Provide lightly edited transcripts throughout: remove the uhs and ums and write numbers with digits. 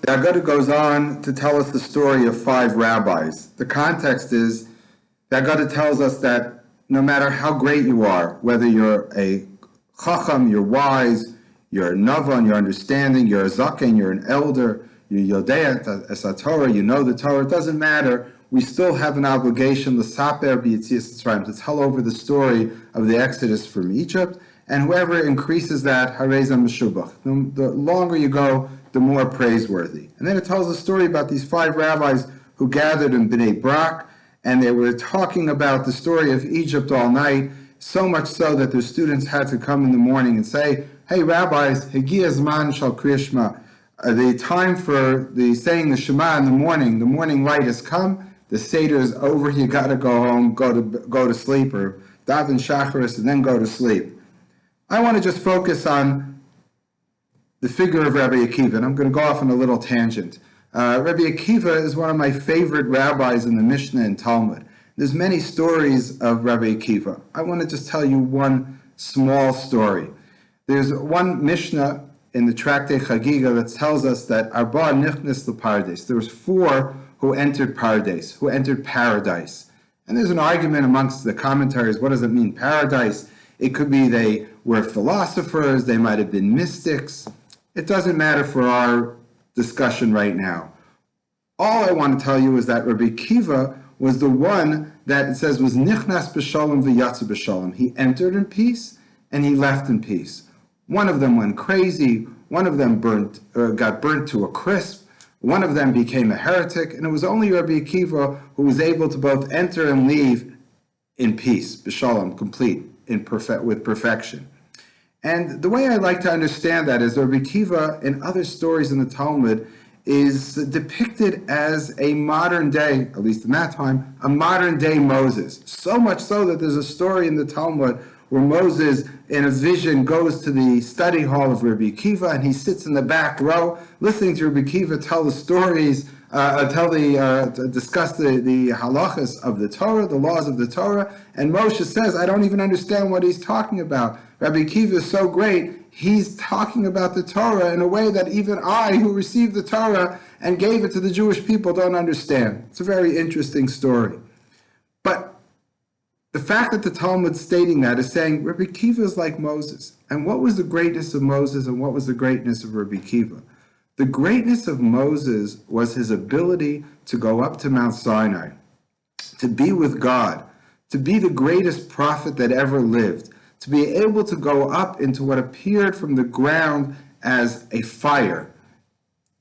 The Agada goes on to tell us the story of 5 rabbis. The context is, the Agada tells us that no matter how great you are, whether you're a chacham, you're wise, you're a navan, you're understanding, you're a zaken, you're an elder, you're yodea es Torah, you know the Torah, it doesn't matter. We still have an obligation, l'saper b'yitzias Mitzrayim, to tell over the story of the Exodus from Egypt, and whoever increases that, harezah meshubach. The longer you go, the more praiseworthy. And then it tells a story about these 5 rabbis who gathered in Bnei Brak, and they were talking about the story of Egypt all night, so much so that their students had to come in the morning and say, hey rabbis, Hegi Zman Shal Kriya Shema. The time for the saying the Shema in the morning light has come, the Seder is over, you gotta go home, go to sleep, or daven shacharis and then go to sleep. I want to just focus on the figure of Rabbi Akiva, and I'm going to go off on a little tangent. Rabbi Akiva is one of my favorite rabbis in the Mishnah and Talmud. There's many stories of Rabbi Akiva. I want to just tell you one small story. There's one Mishnah in the Tractate Chagiga that tells us that Arba Nichnas L'Pardes. There was 4 who entered Pardes, who entered paradise. And there's an argument amongst the commentaries, what does it mean, paradise? It could be they were philosophers, they might have been mystics. It doesn't matter for our discussion right now. All I want to tell you is that Rabbi Akiva was the one that it says was nichnas b'shalom v'yatsa b'shalom. He entered in peace and he left in peace. One of them went crazy, one of them got burnt to a crisp, one of them became a heretic, and it was only Rabbi Akiva who was able to both enter and leave in peace, b'shalom, complete, with perfection. And the way I like to understand that is Rabbi Akiva, in other stories in the Talmud, is depicted as a modern day, at least in that time, a modern day Moses. So much so that there's a story in the Talmud where Moses, in a vision, goes to the study hall of Rabbi Akiva, and he sits in the back row, listening to Rabbi Akiva tell the stories, discuss the halachas of the Torah, the laws of the Torah, and Moshe says, I don't even understand what he's talking about. Rabbi Akiva is so great, he's talking about the Torah in a way that even I, who received the Torah and gave it to the Jewish people, don't understand. It's a very interesting story. But the fact that the Talmud stating that is saying Rabbi Akiva is like Moses. And what was the greatness of Moses and what was the greatness of Rabbi Akiva? The greatness of Moses was his ability to go up to Mount Sinai, to be with God, to be the greatest prophet that ever lived, to be able to go up into what appeared from the ground as a fire.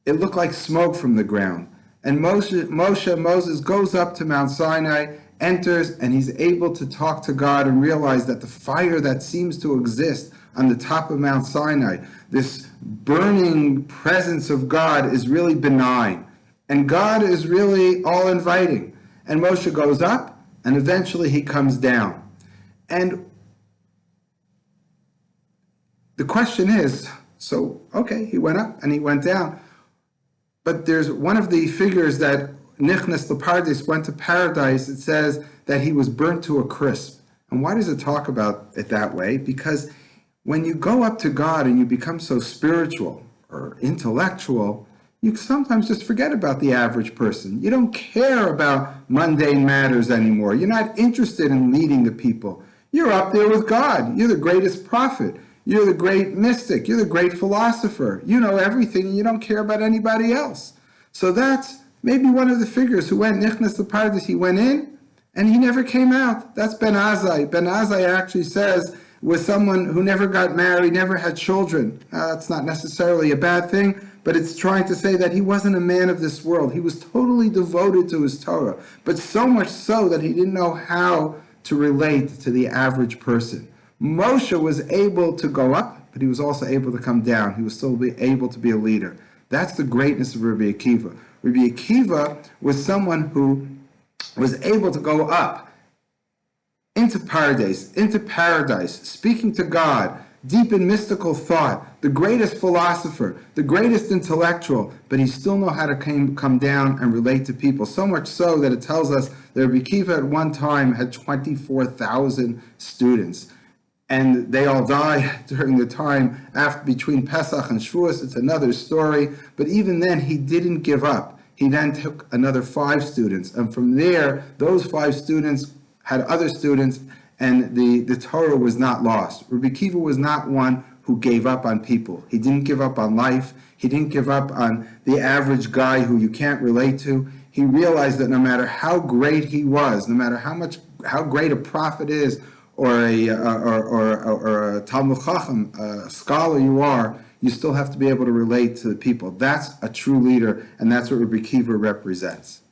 It looked like smoke from the ground. And Moses goes up to Mount Sinai, enters, and he's able to talk to God and realize that the fire that seems to exist on the top of Mount Sinai, this burning presence of God, is really benign. And God is really all inviting. And Moshe goes up, and eventually he comes down. And the question is, so, okay, he went up and he went down. But there's one of the figures that Nichnas L'Pardes went to paradise. It says that he was burnt to a crisp. And why does it talk about it that way? Because when you go up to God and you become so spiritual or intellectual, you sometimes just forget about the average person. You don't care about mundane matters anymore. You're not interested in leading the people. You're up there with God. You're the greatest prophet. You're the great mystic. You're the great philosopher. You know everything and you don't care about anybody else. So that's maybe one of the figures who went Nichnas L'Pardes. He went in and he never came out. That's Ben Azai. Ben Azai actually says was someone who never got married, never had children. That's not necessarily a bad thing, but it's trying to say that he wasn't a man of this world. He was totally devoted to his Torah, but so much so that he didn't know how to relate to the average person. Moshe was able to go up, but he was also able to come down. He was still able to be a leader. That's the greatness of Rabbi Akiva. Rabbi Akiva was someone who was able to go up into paradise, speaking to God, deep in mystical thought, the greatest philosopher, the greatest intellectual, but he still knew how to come down and relate to people. So much so that it tells us that Rabbi Akiva at one time had 24,000 students. and they all die during the time between Pesach and Shavuos. It's another story. But even then, he didn't give up. He then took another 5 students, and from there, those 5 students had other students, and the Torah was not lost. Rabbi Akiva was not one who gave up on people. He didn't give up on life. He didn't give up on the average guy who you can't relate to. He realized that no matter how great he was, no matter how great a prophet is, or a Talmud Chacham, a scholar you are, you still have to be able to relate to the people. That's a true leader, and that's what Rabbi Akiva represents.